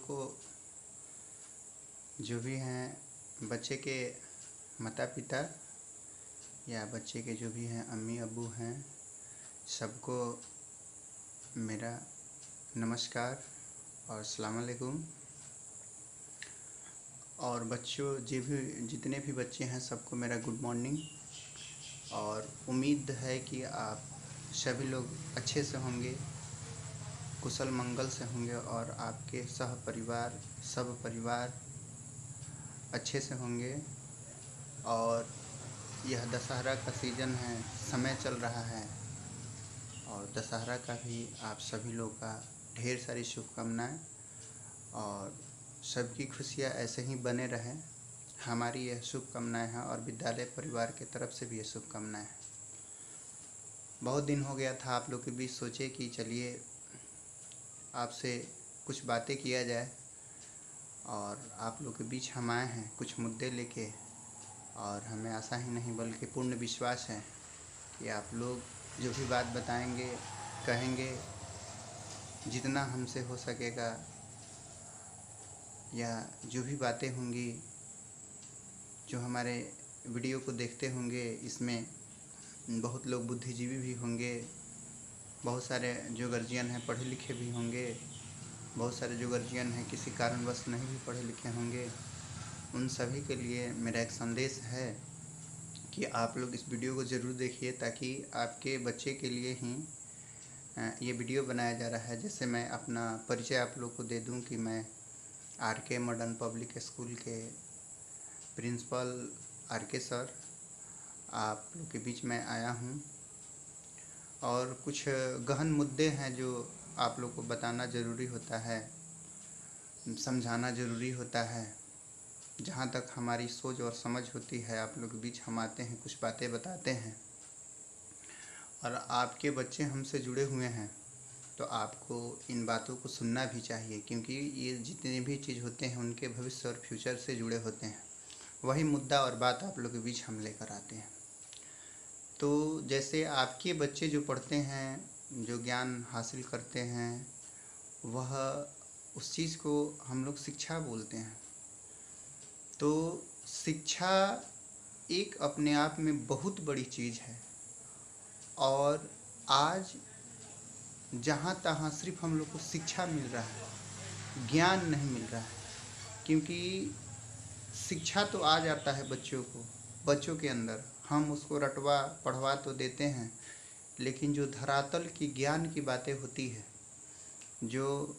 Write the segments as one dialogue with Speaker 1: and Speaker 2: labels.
Speaker 1: को जो भी हैं बच्चे के माता पिता या बच्चे के जो भी हैं अम्मी अब्बू हैं, सबको मेरा नमस्कार और अस्सलाम वालेकुम। और बच्चों जितने भी बच्चे हैं सबको मेरा गुड मॉर्निंग। और उम्मीद है कि आप सभी लोग अच्छे से होंगे, कुशल मंगल से होंगे और आपके सह परिवार सब परिवार अच्छे से होंगे। और यह दशहरा का सीज़न है, समय चल रहा है और दशहरा का भी आप सभी लोग का ढेर सारी शुभकामनाएं और सबकी खुशियां ऐसे ही बने रहें, हमारी यह शुभकामनाएं हैं। और विद्यालय परिवार की तरफ से भी यह शुभकामनाएं हैं। बहुत दिन हो गया था आप लोग के बीच, सोचे कि चलिए आपसे कुछ बातें किया जाए और आप लोग के बीच हम आए हैं कुछ मुद्दे लेके। और हमें आशा ही नहीं बल्कि पूर्ण विश्वास है कि आप लोग जो भी बात बताएंगे कहेंगे, जितना हमसे हो सकेगा या जो भी बातें होंगी, जो हमारे वीडियो को देखते होंगे, इसमें बहुत लोग बुद्धिजीवी भी होंगे, बहुत सारे जो गार्जियन हैं पढ़े लिखे भी होंगे, बहुत सारे जो गार्जियन हैं किसी कारणवश नहीं भी पढ़े लिखे होंगे। उन सभी के लिए मेरा एक संदेश है कि आप लोग इस वीडियो को ज़रूर देखिए, ताकि आपके बच्चे के लिए ही ये वीडियो बनाया जा रहा है। जैसे मैं अपना परिचय आप लोग को दे दूं कि मैं आर.के. मॉडर्न पब्लिक स्कूल के प्रिंसिपल आर.के. सर आप लोग के बीच में आया हूं। और कुछ गहन मुद्दे हैं जो आप लोग को बताना ज़रूरी होता है, समझाना ज़रूरी होता है। जहाँ तक हमारी सोच और समझ होती है आप लोग के बीच हम आते हैं, कुछ बातें बताते हैं। और आपके बच्चे हमसे जुड़े हुए हैं तो आपको इन बातों को सुनना भी चाहिए, क्योंकि ये जितने भी चीज़ होते हैं उनके भविष्य और फ्यूचर से जुड़े होते हैं। वही मुद्दा और बात आप लोग के बीच हम लेकर आते हैं। तो जैसे आपके बच्चे जो पढ़ते हैं, जो ज्ञान हासिल करते हैं, वह उस चीज़ को हम लोग शिक्षा बोलते हैं। तो शिक्षा एक अपने आप में बहुत बड़ी चीज़ है। और आज जहाँ तहाँ सिर्फ हम लोग को शिक्षा मिल रहा है, ज्ञान नहीं मिल रहा है। क्योंकि शिक्षा तो आ जाता है बच्चों के अंदर, हम उसको रटवा पढ़वा तो देते हैं, लेकिन जो धरातल की ज्ञान की बातें होती है, जो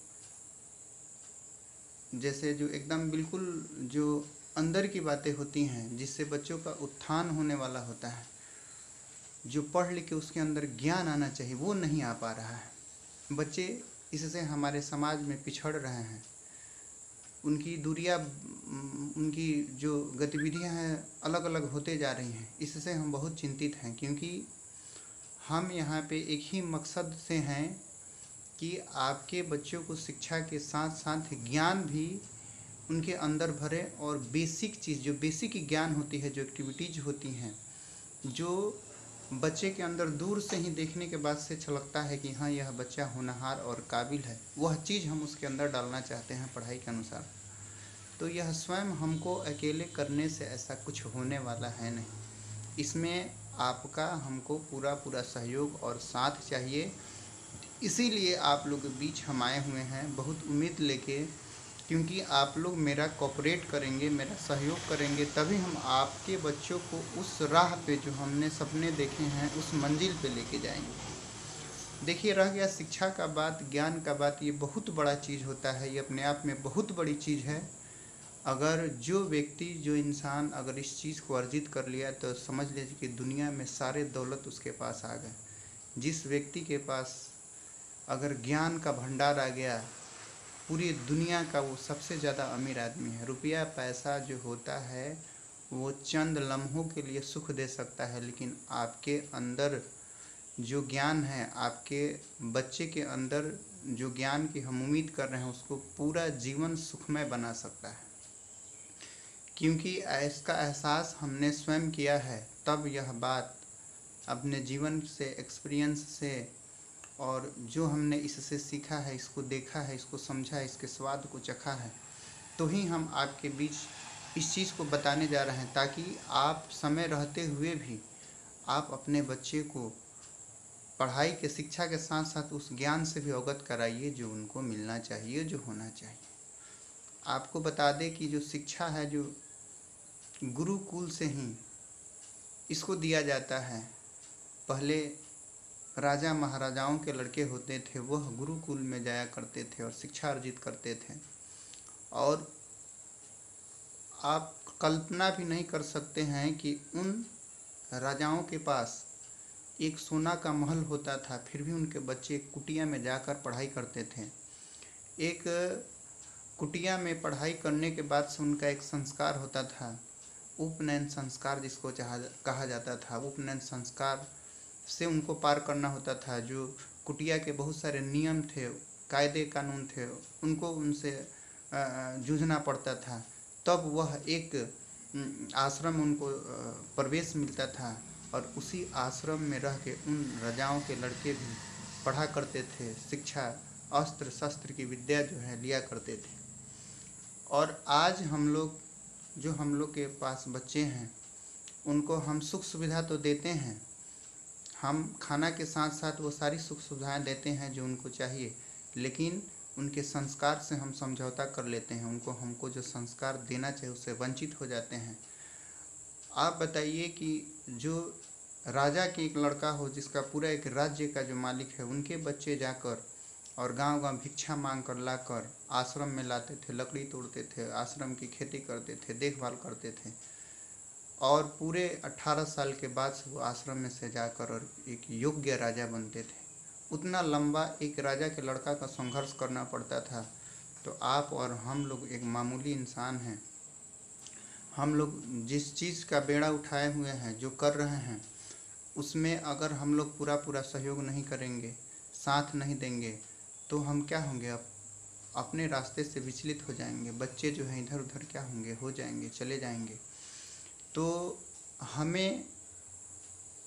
Speaker 1: जैसे जो एकदम बिल्कुल जो अंदर की बातें होती हैं, जिससे बच्चों का उत्थान होने वाला होता है, जो पढ़ लिख के उसके अंदर ज्ञान आना चाहिए, वो नहीं आ पा रहा है। बच्चे इससे हमारे समाज में पिछड़ रहे हैं, उनकी दूरियां, उनकी जो गतिविधियां हैं अलग अलग होते जा रही हैं। इससे हम बहुत चिंतित हैं, क्योंकि हम यहाँ पे एक ही मकसद से हैं कि आपके बच्चों को शिक्षा के साथ साथ ज्ञान भी उनके अंदर भरे। और बेसिक चीज़, जो बेसिक ज्ञान होती है, जो एक्टिविटीज़ होती हैं, जो बच्चे के अंदर दूर से ही देखने के बाद से छलकता है कि हाँ यह बच्चा होनहार और काबिल है, वह चीज़ हम उसके अंदर डालना चाहते हैं पढ़ाई के अनुसार। तो यह स्वयं हमको अकेले करने से ऐसा कुछ होने वाला है नहीं। इसमें आपका हमको पूरा सहयोग और साथ चाहिए। इसीलिए आप लोग के बीच हम आए हुए हैं बहुत उम्मीद लेके, क्योंकि आप लोग मेरा कोऑपरेट करेंगे, मेरा सहयोग करेंगे, तभी हम आपके बच्चों को उस राह पे जो हमने सपने देखे हैं उस मंजिल पे लेके जाएंगे। देखिए, रह गया शिक्षा का बात, ज्ञान का बात, ये बहुत बड़ा चीज़ होता है, ये अपने आप में बहुत बड़ी चीज़ है। अगर जो व्यक्ति, जो इंसान अगर इस चीज़ को अर्जित कर लिया तो समझ लीजिए कि दुनिया में सारे दौलत उसके पास आ गए। जिस व्यक्ति के पास अगर ज्ञान का भंडार आ गया, पूरी दुनिया का वो सबसे ज़्यादा अमीर आदमी है। रुपया पैसा जो होता है वो चंद लम्हों के लिए सुख दे सकता है, लेकिन आपके अंदर जो ज्ञान है, आपके बच्चे के अंदर जो ज्ञान की हम उम्मीद कर रहे हैं, उसको पूरा जीवन सुखमय बना सकता है। क्योंकि इसका एहसास हमने स्वयं किया है, तब यह बात अपने जीवन से, एक्सपीरियंस से और जो हमने इससे सीखा है, इसको देखा है, इसको समझा है, इसके स्वाद को चखा है, तो ही हम आपके बीच इस चीज़ को बताने जा रहे हैं, ताकि आप समय रहते हुए भी आप अपने बच्चे को पढ़ाई के शिक्षा के साथ साथ उस ज्ञान से भी अवगत कराइए जो उनको मिलना चाहिए, जो होना चाहिए। आपको बता दें कि जो शिक्षा है, जो गुरुकुल से ही इसको दिया जाता है। पहले राजा महाराजाओं के लड़के होते थे, वह गुरुकुल में जाया करते थे और शिक्षा अर्जित करते थे। और आप कल्पना भी नहीं कर सकते हैं कि उन राजाओं के पास एक सोना का महल होता था, फिर भी उनके बच्चे कुटिया में जाकर पढ़ाई करते थे। एक कुटिया में पढ़ाई करने के बाद से उनका एक संस्कार होता था, उपनयन संस्कार जिसको कहा जाता था। उपनयन संस्कार से उनको पार करना होता था। जो कुटिया के बहुत सारे नियम थे, कायदे कानून थे, उनको उनसे जूझना पड़ता था। तब वह एक आश्रम उनको प्रवेश मिलता था और उसी आश्रम में रह के उन राजाओं के लड़के भी पढ़ा करते थे। शिक्षा, अस्त्र शस्त्र की विद्या जो है लिया करते थे। और आज हम लोग के पास बच्चे हैं, उनको हम सुख सुविधा तो देते हैं, हम खाना के साथ साथ वो सारी सुख सुविधाएं देते हैं जो उनको चाहिए, लेकिन उनके संस्कार से हम समझौता कर लेते हैं। हमको जो संस्कार देना चाहिए उससे वंचित हो जाते हैं। आप बताइए कि जो राजा के एक लड़का हो, जिसका पूरा एक राज्य का जो मालिक है, उनके बच्चे जाकर और गांव-गांव भिक्षा मांग कर लाकर आश्रम में लाते थे, लकड़ी तोड़ते थे, आश्रम की खेती करते थे, देखभाल करते थे, और पूरे 18 साल के बाद से वो आश्रम में से जाकर और एक योग्य राजा बनते थे। उतना लंबा एक राजा के लड़का का संघर्ष करना पड़ता था। तो आप और हम लोग एक मामूली इंसान हैं। हम लोग जिस चीज़ का बेड़ा उठाए हुए हैं, जो कर रहे हैं, उसमें अगर हम लोग पूरा सहयोग नहीं करेंगे, साथ नहीं देंगे, तो हम क्या होंगे, अपने रास्ते से विचलित हो जाएंगे। बच्चे जो हैं इधर उधर क्या होंगे, हो जाएंगे, चले जाएंगे। तो हमें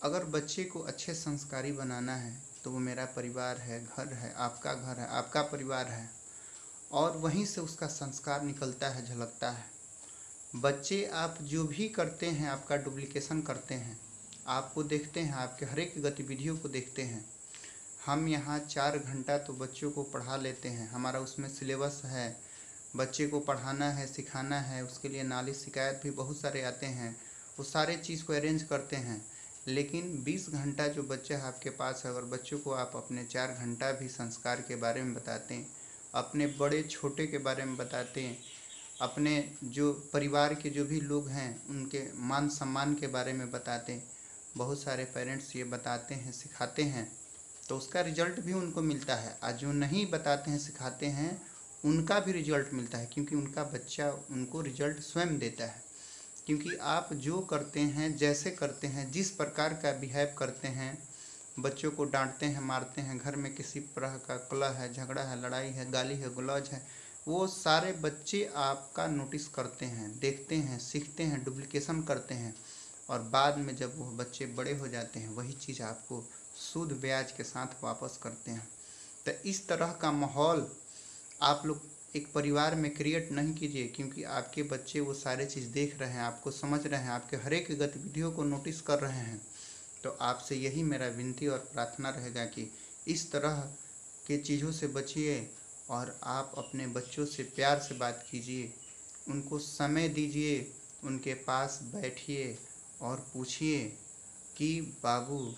Speaker 1: अगर बच्चे को अच्छे संस्कारी बनाना है तो वो मेरा परिवार है, घर है, आपका परिवार है, और वहीं से उसका संस्कार निकलता है, झलकता है। बच्चे आप जो भी करते हैं, आपका डुप्लीकेशन करते हैं, आपको देखते हैं, आपके हर एक गतिविधियों को देखते हैं। हम यहाँ 4 घंटा तो बच्चों को पढ़ा लेते हैं, हमारा उसमें सिलेबस है, बच्चे को पढ़ाना है, सिखाना है, उसके लिए नालिश शिकायत भी बहुत सारे आते हैं, वो सारे चीज़ को अरेंज करते हैं। लेकिन 20 घंटा जो बच्चा आपके पास है, अगर बच्चों को आप अपने 4 घंटा भी संस्कार के बारे में बताते हैं, अपने बड़े छोटे के बारे में बताते हैं, अपने जो परिवार के जो भी लोग हैं उनके मान सम्मान के बारे में बताते हैं, बहुत सारे पेरेंट्स ये बताते हैं, सिखाते हैं, तो उसका रिजल्ट भी उनको मिलता है। आज जो नहीं बताते हैं, सिखाते हैं, उनका भी रिजल्ट मिलता है, क्योंकि उनका बच्चा उनको रिजल्ट स्वयं देता है। क्योंकि आप जो करते हैं, जैसे करते हैं, जिस प्रकार का बिहेव करते हैं, बच्चों को डांटते हैं, मारते हैं, घर में किसी तरह का कलह है, झगड़ा है, लड़ाई है, गाली है, गलौज है, वो सारे बच्चे आपका नोटिस करते हैं, देखते हैं, सीखते हैं, डुप्लीकेशन करते हैं, और बाद में जब वो बच्चे बड़े हो जाते हैं, वही चीज़ आपको सूद ब्याज के साथ वापस करते हैं। तो इस तरह का माहौल आप लोग एक परिवार में क्रिएट नहीं कीजिए, क्योंकि आपके बच्चे वो सारे चीज़ देख रहे हैं, आपको समझ रहे हैं, आपके हर एक गतिविधियों को नोटिस कर रहे हैं। तो आपसे यही मेरा विनती और प्रार्थना रहेगा कि इस तरह के चीज़ों से बचिए और आप अपने बच्चों से प्यार से बात कीजिए, उनको समय दीजिए, उनके पास बैठिए और पूछिए कि बाबू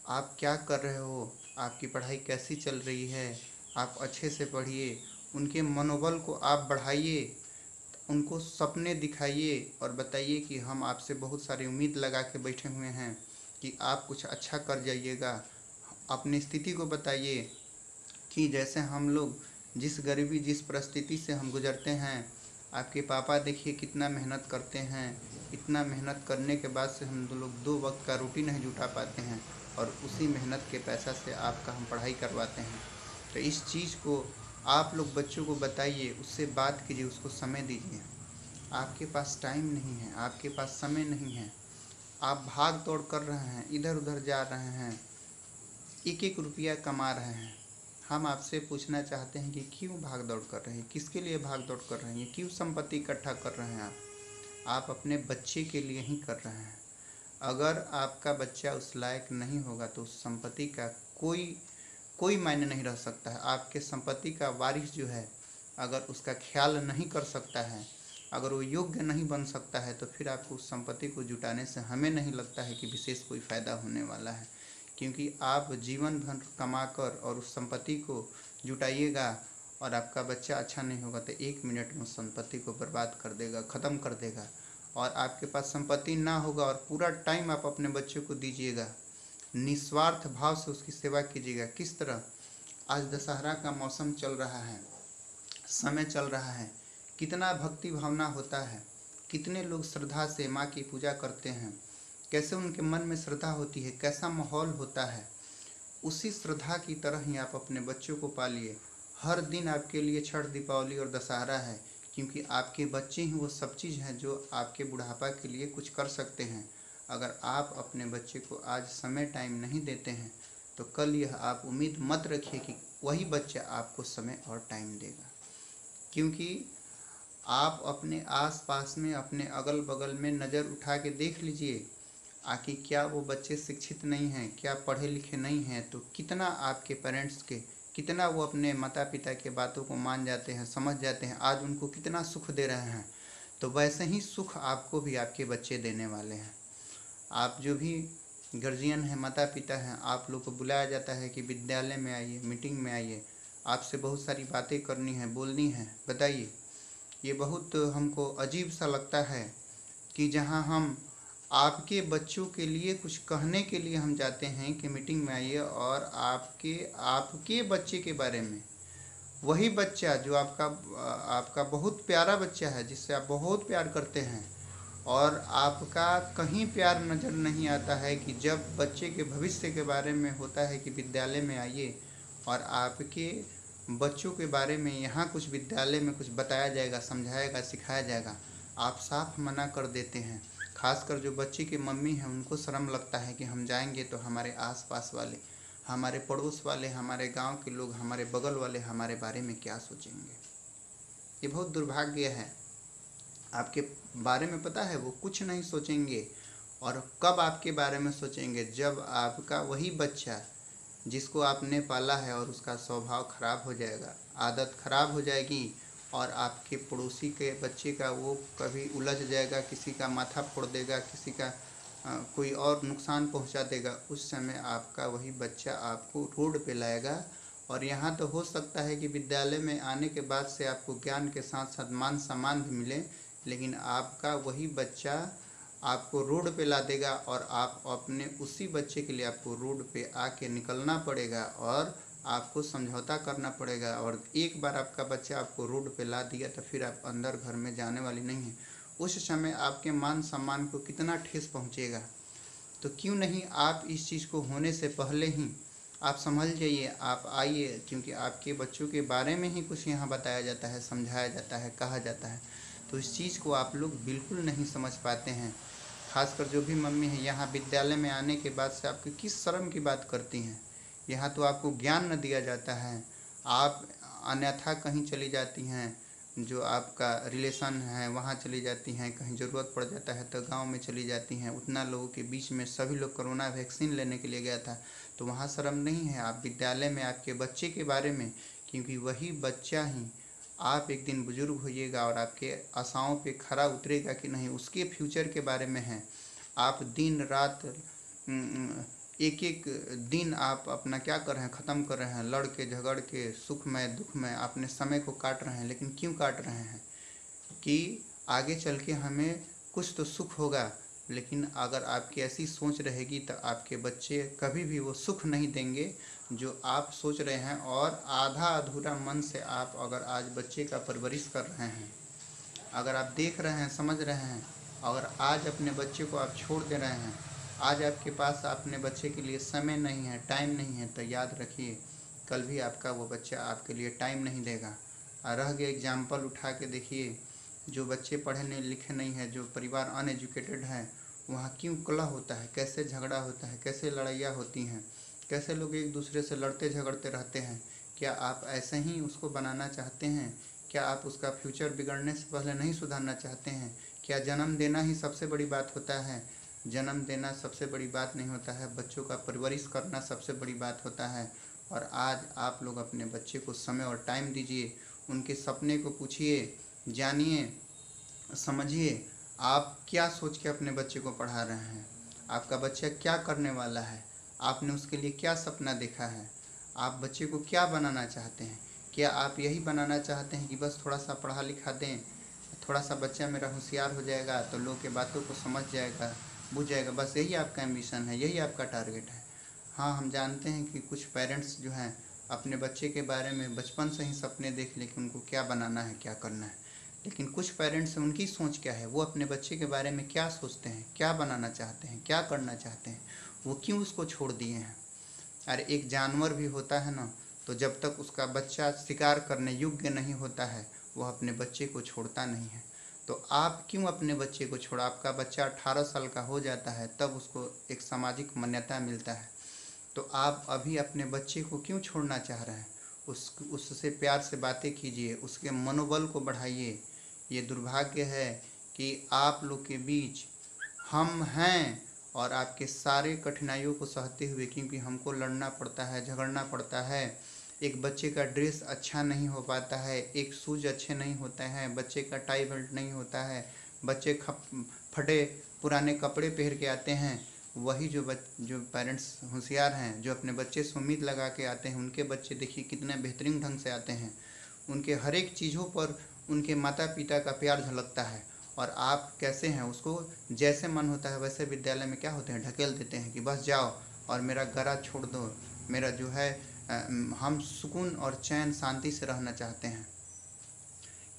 Speaker 1: आप क्या कर रहे हो, आपकी पढ़ाई कैसी चल रही है, आप अच्छे से पढ़िए। उनके मनोबल को आप बढ़ाइए, उनको सपने दिखाइए और बताइए कि हम आपसे बहुत सारी उम्मीद लगा के बैठे हुए हैं कि आप कुछ अच्छा कर जाइएगा। अपनी स्थिति को बताइए कि जैसे हम लोग जिस गरीबी, जिस परिस्थिति से हम गुजरते हैं, आपके पापा देखिए कितना मेहनत करते हैं, इतना मेहनत करने के बाद से हम लोग 2 वक्त का रोटी नहीं जुटा पाते हैं, और उसी मेहनत के पैसा से आपका हम पढ़ाई करवाते हैं। तो इस चीज़ को आप लोग बच्चों को बताइए, उससे बात कीजिए, उसको समय दीजिए। आपके पास टाइम नहीं है, आपके पास समय नहीं है, आप भाग दौड़ कर रहे हैं, इधर उधर जा रहे हैं, एक एक रुपया कमा रहे हैं। हम आपसे पूछना चाहते हैं कि क्यों भाग दौड़ कर रहे हैं, किसके लिए भाग दौड़ कर रहे हैं, क्यों संपत्ति इकट्ठा कर रहे हैं आप अपने बच्चे के लिए ही कर रहे हैं। अगर आपका बच्चा उस लायक नहीं होगा तो उस संपत्ति का कोई मायने नहीं रह सकता है। आपके संपत्ति का वारिस जो है अगर उसका ख्याल नहीं कर सकता है, अगर वो योग्य नहीं बन सकता है, तो फिर आपको उस संपत्ति को जुटाने से हमें नहीं लगता है कि विशेष कोई फ़ायदा होने वाला है। क्योंकि आप जीवन भर कमाकर और उस संपत्ति को जुटाइएगा और आपका बच्चा अच्छा नहीं होगा तो 1 मिनट में उस संपत्ति को बर्बाद कर देगा, ख़त्म कर देगा। और आपके पास संपत्ति ना होगा और पूरा टाइम आप अपने बच्चे को दीजिएगा, निस्वार्थ भाव से उसकी सेवा कीजिएगा। किस तरह आज दशहरा का मौसम चल रहा है, समय चल रहा है, कितना भक्ति भावना होता है, कितने लोग श्रद्धा से माँ की पूजा करते हैं, कैसे उनके मन में श्रद्धा होती है, कैसा माहौल होता है। उसी श्रद्धा की तरह ही आप अपने बच्चों को पालिए। हर दिन आपके लिए छठ, दीपावली और दशहरा है, क्योंकि आपके बच्चे ही वो सब चीज़ हैं जो आपके बुढ़ापा के लिए कुछ कर सकते हैं। अगर आप अपने बच्चे को आज समय टाइम नहीं देते हैं तो कल यह आप उम्मीद मत रखिए कि वही बच्चा आपको समय और टाइम देगा। क्योंकि आप अपने आस-पास में, अपने अगल बगल में नज़र उठा के देख लीजिए आखिर क्या वो बच्चे शिक्षित नहीं हैं, क्या पढ़े लिखे नहीं हैं, तो कितना आपके पेरेंट्स के, कितना वो अपने माता पिता के बातों को मान जाते हैं, समझ जाते हैं, आज उनको कितना सुख दे रहे हैं। तो वैसे ही सुख आपको भी आपके बच्चे देने वाले हैं। आप जो भी गार्जियन हैं, माता पिता हैं, आप लोग को बुलाया जाता है कि विद्यालय में आइए, मीटिंग में आइए, आपसे बहुत सारी बातें करनी है, बोलनी है, बताइए। ये बहुत हमको अजीब सा लगता है कि जहाँ हम आपके बच्चों के लिए कुछ कहने के लिए हम जाते हैं कि मीटिंग में आइए, और आपके बच्चे के बारे में, वही बच्चा जो आपका बहुत प्यारा बच्चा है, जिससे आप बहुत प्यार करते हैं, और आपका कहीं प्यार नज़र नहीं आता है कि जब बच्चे के भविष्य के बारे में होता है कि विद्यालय में आइए और आपके बच्चों के बारे में यहाँ कुछ विद्यालय में कुछ बताया जाएगा, समझाएगा, सिखाया जाएगा, आप साफ मना कर देते हैं। खासकर जो बच्चे की मम्मी हैं उनको शर्म लगता है कि हम जाएंगे तो हमारे आसपास वाले, हमारे पड़ोस वाले, हमारे गांव के लोग, हमारे बगल वाले हमारे बारे में क्या सोचेंगे। ये बहुत दुर्भाग्य है। आपके बारे में पता है वो कुछ नहीं सोचेंगे। और कब आपके बारे में सोचेंगे? जब आपका वही बच्चा जिसको आपने पाला है और उसका स्वभाव खराब हो जाएगा, आदत खराब हो जाएगी, और आपके पड़ोसी के बच्चे का वो कभी उलझ जाएगा, किसी का माथा फोड़ देगा, किसी का कोई और नुकसान पहुंचा देगा, उस समय आपका वही बच्चा आपको रोड पे लाएगा। और यहाँ तो हो सकता है कि विद्यालय में आने के बाद से आपको ज्ञान के साथ साथ मान सम्मान भी मिले, लेकिन आपका वही बच्चा आपको रोड पे ला देगा, और आप अपने उसी बच्चे के लिए आपको रोड पे आके निकलना पड़ेगा और आपको समझौता करना पड़ेगा। और एक बार आपका बच्चा आपको रोड पे ला दिया तो फिर आप अंदर घर में जाने वाली नहीं है। उस समय आपके मान सम्मान को कितना ठेस पहुंचेगा। तो क्यों नहीं आप इस चीज़ को होने से पहले ही आप समझ जाइए, आप आइए, क्योंकि आपके बच्चों के बारे में ही कुछ यहाँ बताया जाता है, समझाया जाता है, कहा जाता है। तो इस चीज़ को आप लोग बिल्कुल नहीं समझ पाते हैं। खासकर जो भी मम्मी है, यहाँ विद्यालय में आने के बाद से आपकी किस शर्म की बात करती हैं। यहाँ तो आपको ज्ञान न दिया जाता है, आप अन्यथा कहीं चली जाती हैं, जो आपका रिलेशन है वहाँ चली जाती हैं, कहीं ज़रूरत पड़ जाता है तो गांव में चली जाती हैं। उतना लोगों के बीच में सभी लोग कोरोना वैक्सीन लेने के लिए गया था, तो वहाँ शर्म नहीं है। आप विद्यालय में आपके बच्चे के बारे में, क्योंकि वही बच्चा ही आप एक दिन बुजुर्ग होइएगा और आपके आशाओं पे खरा उतरेगा कि नहीं, उसके फ्यूचर के बारे में है। आप दिन रात एक एक दिन आप अपना क्या कर रहे हैं, ख़त्म कर रहे हैं, लड़ के झगड़ के, सुख में दुख में अपने समय को काट रहे हैं। लेकिन क्यों काट रहे हैं? कि आगे चल के हमें कुछ तो सुख होगा। लेकिन अगर आपकी ऐसी सोच रहेगी तो आपके बच्चे कभी भी वो सुख नहीं देंगे जो आप सोच रहे हैं। और आधा अधूरा मन से आप अगर आज बच्चे का परवरिश कर रहे हैं, अगर आप देख रहे हैं, समझ रहे हैं, अगर आज अपने बच्चे को आप छोड़ दे रहे हैं, आज आपके पास अपने बच्चे के लिए समय नहीं है, टाइम नहीं है, तो याद रखिए कल भी आपका वो बच्चा आपके लिए टाइम नहीं देगा। रह गया एग्जाम्पल उठा के देखिए, जो बच्चे पढ़े लिखे नहीं है, जो परिवार अनएजुकेटेड है, वहाँ क्यों कलह होता है, कैसे झगड़ा होता है, कैसे लड़ाइयाँ होती हैं, कैसे लोग एक दूसरे से लड़ते झगड़ते रहते हैं। क्या आप ऐसे ही उसको बनाना चाहते हैं? क्या आप उसका फ्यूचर बिगड़ने से पहले नहीं सुधारना चाहते हैं? क्या जन्म देना ही सबसे बड़ी बात होता है? जन्म देना सबसे बड़ी बात नहीं होता है, बच्चों का परवरिश करना सबसे बड़ी बात होता है। और आज आप लोग अपने बच्चे को समय और टाइम दीजिए, उनके सपने को पूछिए, जानिए, समझिए। आप क्या सोच के अपने बच्चे को पढ़ा रहे हैं? आपका बच्चा क्या करने वाला है? आपने उसके लिए क्या सपना देखा है? आप बच्चे को क्या बनाना चाहते हैं? क्या आप यही बनाना चाहते हैं कि बस थोड़ा सा पढ़ा लिखा दें, थोड़ा सा बच्चा मेरा होशियार हो जाएगा तो लोग के बातों को समझ जाएगा, बुझ जाएगा, बस यही आपका एम्बिशन है, यही आपका टारगेट है? हाँ, हम जानते हैं कि कुछ पेरेंट्स जो हैं अपने बच्चे के बारे में बचपन से ही सपने देख ले कि उनको क्या बनाना है, क्या करना है। लेकिन कुछ पेरेंट्स, उनकी सोच क्या है, वो अपने बच्चे के बारे में क्या सोचते हैं, क्या बनाना चाहते हैं, क्या करना चाहते हैं, वो क्यों उसको छोड़ दिए हैं। अरे एक जानवर भी होता है ना, तो जब तक उसका बच्चा शिकार करने योग्य नहीं होता है वह अपने बच्चे को छोड़ता नहीं है। तो आप क्यों अपने बच्चे को छोड़ा? आपका बच्चा 18 साल का हो जाता है तब उसको एक सामाजिक मान्यता मिलता है, तो आप अभी अपने बच्चे को क्यों छोड़ना चाह रहे हैं? उससे प्यार से बातें कीजिए, उसके मनोबल को बढ़ाइए। ये दुर्भाग्य है कि आप लोग के बीच हम हैं और आपके सारे कठिनाइयों को सहते हुए, क्योंकि हमको लड़ना पड़ता है, झगड़ना पड़ता है, एक बच्चे का ड्रेस अच्छा नहीं हो पाता है, एक शूज अच्छे नहीं होते हैं, बच्चे का टाई बेल्ट नहीं होता है, बच्चे फटे पुराने कपड़े पहन के आते हैं। वही जो पेरेंट्स होशियार हैं, जो अपने बच्चे से उम्मीद लगा के आते हैं, उनके बच्चे देखिए कितने बेहतरीन ढंग से आते हैं। उनके हर एक चीज़ों पर उनके माता पिता का प्यार झलकता है। और आप कैसे हैं? उसको जैसे मन होता है वैसे विद्यालय में क्या होते हैं, ढकेल देते हैं कि बस जाओ और मेरा गला छोड़ दो, मेरा जो है हम सुकून और चैन शांति से रहना चाहते हैं।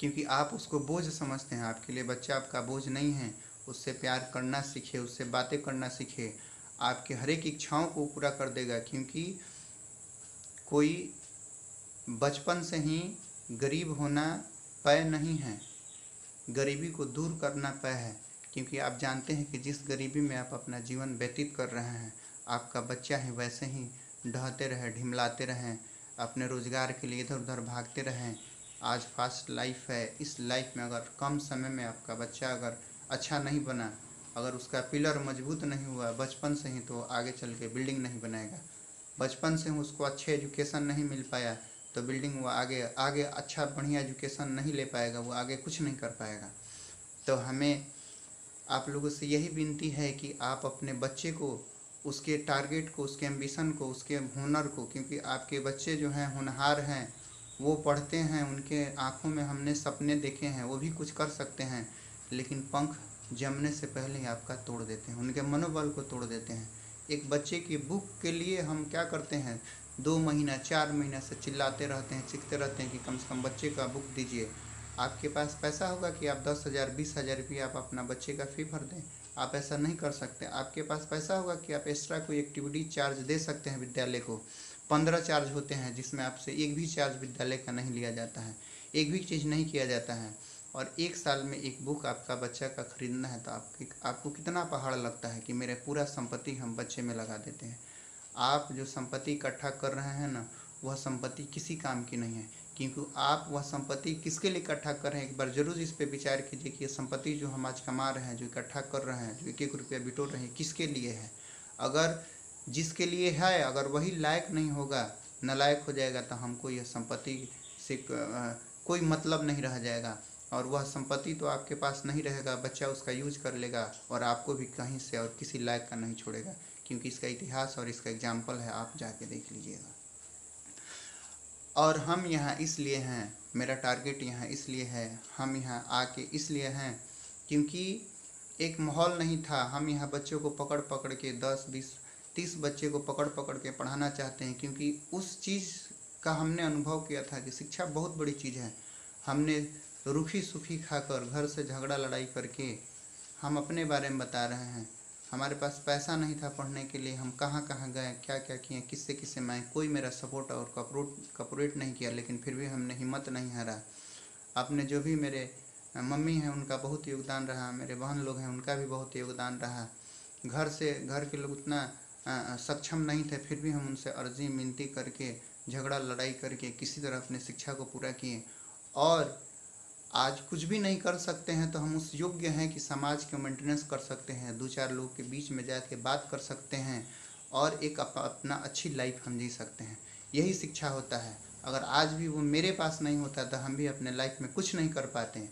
Speaker 1: क्योंकि आप उसको बोझ समझते हैं। आपके लिए बच्चा आपका बोझ नहीं है। उससे प्यार करना सीखे, उससे बातें करना सीखे, आपके हर एक इच्छाओं को पूरा कर देगा। क्योंकि कोई बचपन से ही गरीब होना तय नहीं है, गरीबी को दूर करना तय है। क्योंकि आप जानते हैं कि जिस गरीबी में आप अपना जीवन व्यतीत कर रहे हैं, आपका बच्चा ही वैसे ही ढहते रहे, ढिमलाते रहें, अपने रोज़गार के लिए इधर उधर भागते रहें। आज फास्ट लाइफ है, इस लाइफ में अगर कम समय में आपका बच्चा अगर अच्छा नहीं बना, अगर उसका पिलर मजबूत नहीं हुआ बचपन से ही, तो आगे चल के बिल्डिंग नहीं बनाएगा। बचपन से उसको अच्छे एजुकेशन नहीं मिल पाया तो बिल्डिंग वो आगे आगे अच्छा बढ़िया एजुकेशन नहीं ले पाएगा, वो आगे कुछ नहीं कर पाएगा। तो हमें आप लोगों से यही विनती है कि आप अपने बच्चे को, उसके टारगेट को, उसके एम्बिशन को, उसके हुनर को, क्योंकि आपके बच्चे जो हैं होनहार हैं, वो पढ़ते हैं, उनके आँखों में हमने सपने देखे हैं, वो भी कुछ कर सकते हैं, लेकिन पंख जमने से पहले ही आपका तोड़ देते हैं, उनके मनोबल को तोड़ देते हैं। एक बच्चे की बुक के लिए हम क्या करते हैं, 2 महीना 4 महीना से चिल्लाते रहते हैं, चीखते रहते हैं कि कम से कम बच्चे का बुक दीजिए। आपके पास पैसा होगा कि आप 10,000 20,000 रुपये आप अपना बच्चे का फ़ी भर दें? आप ऐसा नहीं कर सकते। आपके पास पैसा होगा कि आप एक्स्ट्रा कोई एक्टिविटी चार्ज दे सकते हैं विद्यालय को। 15 चार्ज होते हैं जिसमें आपसे एक भी चार्ज विद्यालय का नहीं लिया जाता है, एक भी चीज़ नहीं किया जाता है। और 1 साल में एक बुक आपका बच्चा का ख़रीदना है तो आपको कितना पहाड़ लगता है कि मेरे पूरा संपत्ति हम बच्चे में लगा देते हैं। आप जो संपत्ति इकट्ठा कर रहे हैं ना, वह संपत्ति किसी काम की नहीं है। क्योंकि आप वह संपत्ति किसके लिए इकट्ठा कर रहे हैं, एक बार ज़रूर इस पे विचार कीजिए कि ये संपत्ति जो हम आज कमा रहे हैं, जो इकट्ठा कर रहे हैं, जो 1-1 रुपया बिटोर रहे हैं, किसके लिए है? अगर जिसके लिए है, अगर वही लायक नहीं होगा, नालायक हो जाएगा, तो हमको यह संपत्ति से कोई मतलब नहीं रह जाएगा। और वह संपत्ति तो आपके पास नहीं रहेगा, बच्चा उसका यूज कर लेगा और आपको भी कहीं से और किसी लायक का नहीं छोड़ेगा। क्योंकि इसका इतिहास और इसका एग्जाम्पल है, आप जाके देख लीजिएगा। और हम यहाँ इसलिए हैं, मेरा टारगेट यहाँ इसलिए है, हम यहाँ आके इसलिए हैं क्योंकि एक माहौल नहीं था। हम यहाँ बच्चों को पकड़ पकड़ के 10 20 30 बच्चे को पकड़ पकड़ के पढ़ाना चाहते हैं, क्योंकि उस चीज़ का हमने अनुभव किया था कि शिक्षा बहुत बड़ी चीज़ है। हमने रूखी सूखी खाकर, घर से झगड़ा लड़ाई करके हम अपने बारे में बता रहे हैं। हमारे पास पैसा नहीं था पढ़ने के लिए, हम कहाँ कहाँ गए, क्या क्या किए, किससे किससे मैं, कोई मेरा सपोर्ट और कॉपरेट नहीं किया, लेकिन फिर भी हमने हिम्मत नहीं हारा। आपने जो भी, मेरे मम्मी हैं उनका बहुत योगदान रहा, मेरे बहन लोग हैं उनका भी बहुत योगदान रहा। घर के लोग उतना सक्षम नहीं थे, फिर भी हम उनसे अर्जी मिनती करके, झगड़ा लड़ाई करके किसी तरह अपने शिक्षा को पूरा किए। और आज कुछ भी नहीं कर सकते हैं तो हम उस योग्य हैं कि समाज के मेंटेनेंस कर सकते हैं, 2-4 लोग के बीच में जाके बात कर सकते हैं और एक अपना अच्छी लाइफ हम जी सकते हैं। यही शिक्षा होता है। अगर आज भी वो मेरे पास नहीं होता तो हम भी अपने लाइफ में कुछ नहीं कर पाते।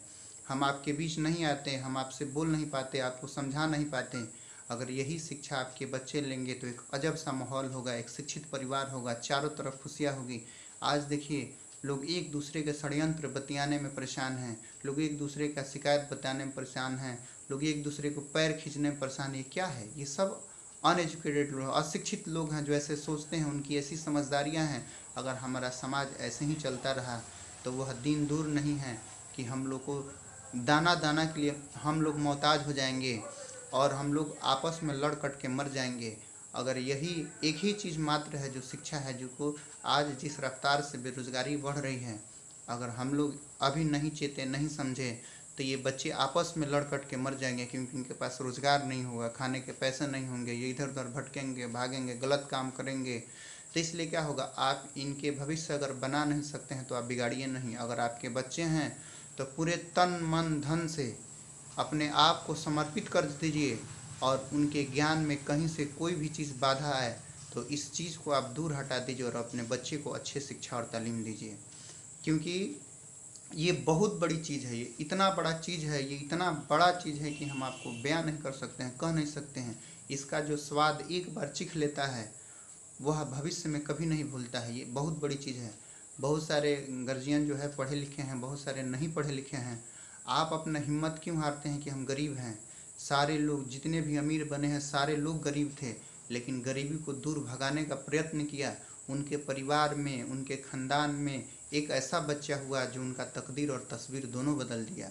Speaker 1: हम आपके बीच नहीं आते, हम आपसे बोल नहीं पाते, आपको समझा नहीं पाते। अगर यही शिक्षा आपके बच्चे लेंगे तो एक अजब सा माहौल होगा, एक शिक्षित परिवार होगा, चारों तरफ खुशियाँ होगी। आज देखिए, लोग एक दूसरे के षड्यंत्र बतियाने में परेशान हैं, लोग एक दूसरे का शिकायत बताने में परेशान हैं, लोग एक दूसरे को पैर खींचने में परेशान। ये क्या है? ये सब अनएजुकेटेड लोग, अशिक्षित लोग हैं जो ऐसे सोचते हैं, उनकी ऐसी समझदारियां हैं। अगर हमारा समाज ऐसे ही चलता रहा तो वह दिन दूर नहीं है कि हम लोग को दाना दाना के लिए हम लोग मोहताज हो जाएंगे और हम लोग आपस में लड़ कट के मर जाएंगे। अगर यही एक ही चीज़ मात्र है जो शिक्षा है, जो को आज जिस रफ्तार से बेरोज़गारी बढ़ रही है, अगर हम लोग अभी नहीं चेते, नहीं समझे, तो ये बच्चे आपस में लड़ कट के मर जाएंगे, क्योंकि इनके पास रोज़गार नहीं होगा, खाने के पैसे नहीं होंगे, ये इधर उधर भटकेंगे, भागेंगे, गलत काम करेंगे। तो इसलिए क्या होगा, आप इनके भविष्य अगर बना नहीं सकते हैं तो आप बिगाड़िए नहीं। अगर आपके बच्चे हैं तो पूरे तन मन धन से अपने आप को समर्पित कर दीजिए और उनके ज्ञान में कहीं से कोई भी चीज़ बाधा आए तो इस चीज़ को आप दूर हटा दीजिए और अपने बच्चे को अच्छे शिक्षा और तालीम दीजिए। क्योंकि ये बहुत बड़ी चीज़ है, ये इतना बड़ा चीज़ है, ये इतना बड़ा चीज़ है कि हम आपको बयान नहीं कर सकते हैं, कह नहीं सकते हैं। इसका जो स्वाद एक बार चिख लेता है वह भविष्य में कभी नहीं भूलता है। ये बहुत बड़ी चीज़ है। बहुत सारे गार्जियन जो है पढ़े लिखे हैं, बहुत सारे नहीं पढ़े लिखे हैं। आप अपना हिम्मत क्यों हारते हैं कि हम गरीब हैं? सारे लोग जितने भी अमीर बने हैं सारे लोग गरीब थे, लेकिन गरीबी को दूर भगाने का प्रयत्न किया। उनके परिवार में, उनके ख़ानदान में एक ऐसा बच्चा हुआ जो उनका तकदीर और तस्वीर दोनों बदल दिया।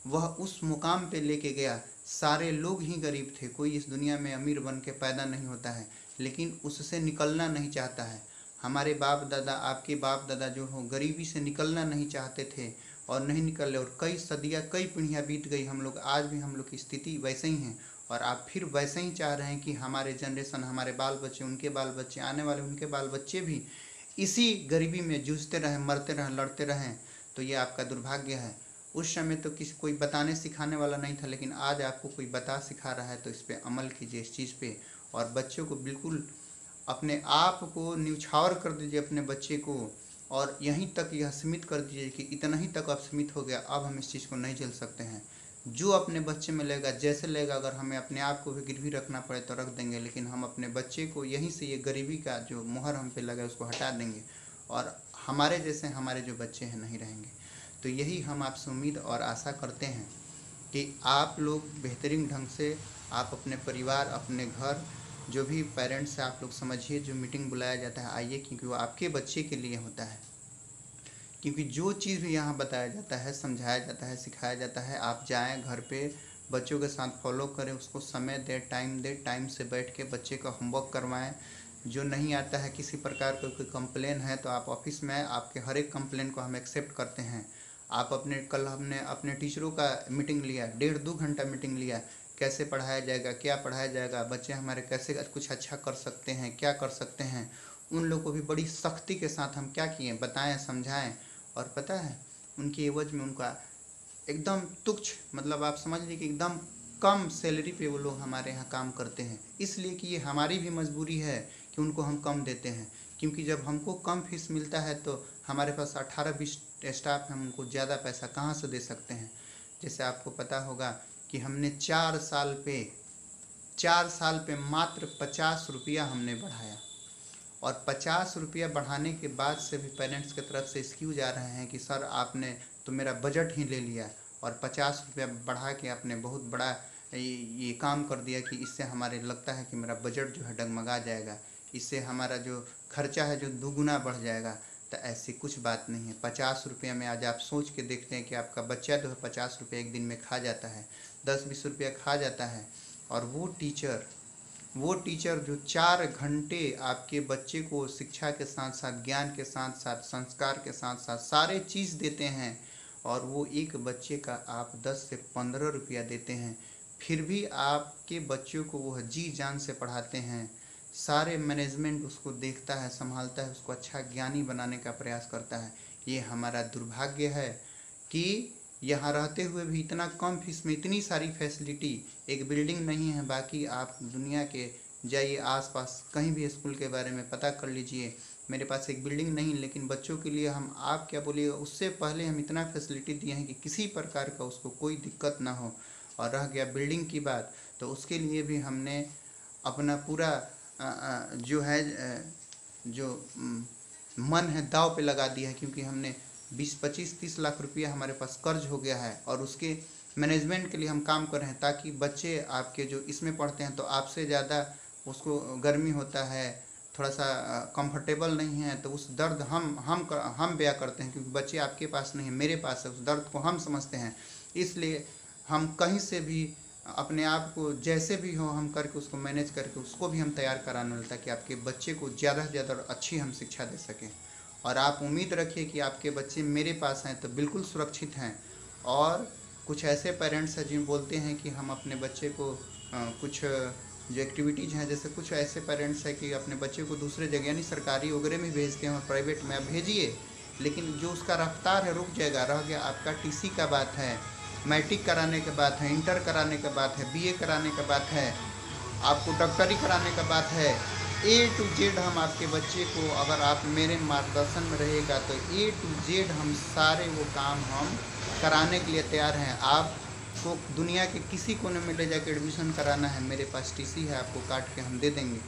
Speaker 1: वह उस मुकाम पे लेके गया। सारे लोग ही गरीब थे, कोई इस दुनिया में अमीर बन के पैदा नहीं होता है, लेकिन उससे निकलना नहीं चाहता है। हमारे बाप दादा, आपके बाप दादा जो हो, गरीबी से निकलना नहीं चाहते थे और नहीं निकले, और कई सदियाँ, कई पीढ़ियाँ बीत गई। हम लोग आज भी, हम लोग की स्थिति वैसे ही हैं और आप फिर वैसे ही चाह रहे हैं कि हमारे जनरेशन, हमारे बाल बच्चे, उनके बाल बच्चे, आने वाले उनके बाल बच्चे भी इसी गरीबी में जूझते रहें, मरते रहें, लड़ते रहें। तो ये आपका दुर्भाग्य है। उस समय तो किसी कोई बताने सिखाने वाला नहीं था, लेकिन आज आपको कोई बता सिखा रहा है, तो इस पर अमल कीजिए, इस चीज़ पे। और बच्चों को बिल्कुल अपने आप को न्यौछावर कर दीजिए, अपने बच्चे को, और यहीं तक यह सीमित कर दीजिए कि इतना ही तक अब सीमित हो गया, अब हम इस चीज़ को नहीं झेल सकते हैं। जो अपने बच्चे में लेगा, जैसे लेगा, अगर हमें अपने आप को भी गिरवी रखना पड़े तो रख देंगे, लेकिन हम अपने बच्चे को यहीं से ये गरीबी का जो मुहर हम पे लगा है उसको हटा देंगे और हमारे जैसे हमारे जो बच्चे हैं नहीं रहेंगे। तो यही हम आपसे उम्मीद और आशा करते हैं कि आप लोग बेहतरीन ढंग से, आप अपने परिवार, अपने घर, जो भी पेरेंट्स से आप लोग समझिए, जो मीटिंग बुलाया जाता है आइए, क्योंकि वो आपके बच्चे के लिए होता है। क्योंकि जो चीज़ भी यहाँ बताया जाता है, समझाया जाता है, सिखाया जाता है, आप जाएं घर पे बच्चों के साथ फॉलो करें, उसको समय दें, टाइम से बैठ के बच्चे का होमवर्क करवाएं। जो नहीं आता है, किसी प्रकार का कोई कंप्लेन है तो आप ऑफिस में, आपके हर एक कंप्लेन को हम एक्सेप्ट करते हैं। आप कल हमने अपने टीचरों का मीटिंग लिया, 1.5-2 घंटा मीटिंग लिया, कैसे पढ़ाया जाएगा, क्या पढ़ाया जाएगा, बच्चे हमारे कैसे कुछ अच्छा कर सकते हैं, क्या कर सकते हैं। उन लोगों को भी बड़ी सख्ती के साथ हम क्या किए, बताएं, समझाएं। और पता है, उनकी एवज में उनका एकदम तुच्छ, मतलब आप समझ लीजिए कि एकदम कम सैलरी पे वो लोग हमारे यहाँ काम करते हैं। इसलिए कि ये हमारी भी मजबूरी है कि उनको हम कम देते हैं, क्योंकि जब हमको कम फीस मिलता है तो हमारे पास 18-20 स्टाफ हैं, हम उनको ज़्यादा पैसा कहाँ से दे सकते हैं। जैसे आपको पता होगा कि हमने 4 साल पे मात्र 50 रुपया हमने बढ़ाया, और 50 रुपया बढ़ाने के बाद से भी पेरेंट्स की तरफ से एक्सक्यूज आ रहे हैं कि सर आपने तो मेरा बजट ही ले लिया और 50 रुपया बढ़ा के आपने बहुत बड़ा ये काम कर दिया कि इससे हमारे लगता है कि मेरा बजट जो है डगमगा जाएगा, इससे हमारा जो खर्चा है जो दुगुना बढ़ जाएगा। तो ऐसी कुछ बात नहीं है। 50 रुपये में आज आप सोच के देखते हैं कि आपका बच्चा जो है 50 रुपये एक दिन में खा जाता है, 10-20 रुपया खा जाता है, और वो टीचर जो 4 घंटे आपके बच्चे को शिक्षा के साथ साथ, ज्ञान के साथ साथ, संस्कार के साथ साथ सारे चीज़ देते हैं, और वो एक बच्चे का आप 10 से 15 रुपया देते हैं, फिर भी आपके बच्चों को वह जी जान से पढ़ाते हैं। सारे मैनेजमेंट उसको देखता है, संभालता है, उसको अच्छा ज्ञानी बनाने का प्रयास करता है। ये हमारा दुर्भाग्य है कि यहाँ रहते हुए भी इतना कम फीस में इतनी सारी फैसिलिटी, एक बिल्डिंग नहीं है। बाकी आप दुनिया के जाइए आसपास कहीं भी स्कूल के बारे में पता कर लीजिए। मेरे पास एक बिल्डिंग नहीं, लेकिन बच्चों के लिए हम, आप क्या बोलिए, उससे पहले हम इतना फैसिलिटी दिए हैं कि किसी प्रकार का उसको कोई दिक्कत ना हो। और रह गया बिल्डिंग की बात, तो उसके लिए भी हमने अपना पूरा जो है जो मन है दाव पे लगा दिया है, क्योंकि हमने 20-25-30 लाख रुपया हमारे पास कर्ज हो गया है और उसके मैनेजमेंट के लिए हम काम कर रहे हैं, ताकि बच्चे आपके जो इसमें पढ़ते हैं तो आपसे ज़्यादा उसको गर्मी होता है, थोड़ा सा कंफर्टेबल नहीं है, तो उस दर्द हम बयां करते हैं, क्योंकि बच्चे आपके पास नहीं है, मेरे पास है, उस दर्द को हम समझते हैं। इसलिए हम कहीं से भी अपने आप को जैसे भी हो हम करके उसको मैनेज करके उसको भी हम तैयार कराने वाले, ताकि आपके बच्चे को ज़्यादा से ज़्यादा अच्छी हम शिक्षा दे सकें। और आप उम्मीद रखिए कि आपके बच्चे मेरे पास हैं तो बिल्कुल सुरक्षित हैं। और कुछ ऐसे पेरेंट्स हैं जिन बोलते हैं कि हम अपने बच्चे को कुछ जो एक्टिविटीज़ हैं, जैसे कुछ ऐसे पेरेंट्स हैं कि अपने बच्चे को दूसरे जगह यानी सरकारी वगैरह में भेजते हैं और प्राइवेट में आप भेजिए, लेकिन जो उसका रफ्तार है रुक जाएगा। रह गया आपका टीसी का बात है, मैट्रिक कराने के बात है, इंटर कराने का बात है, बीए कराने का बात है, आपको डॉक्टरी कराने का बात है, A to Z हम आपके बच्चे को, अगर आप मेरे मार्गदर्शन में रहेगा तो A to Z हम सारे वो काम हम कराने के लिए तैयार हैं। आपको दुनिया के किसी कोने में ले जाकर एडमिशन कराना है, मेरे पास टीसी है, आपको काट के हम दे देंगे,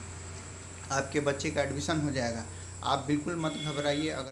Speaker 1: आपके बच्चे का एडमिशन हो जाएगा। आप बिल्कुल मत घबराइए। अगर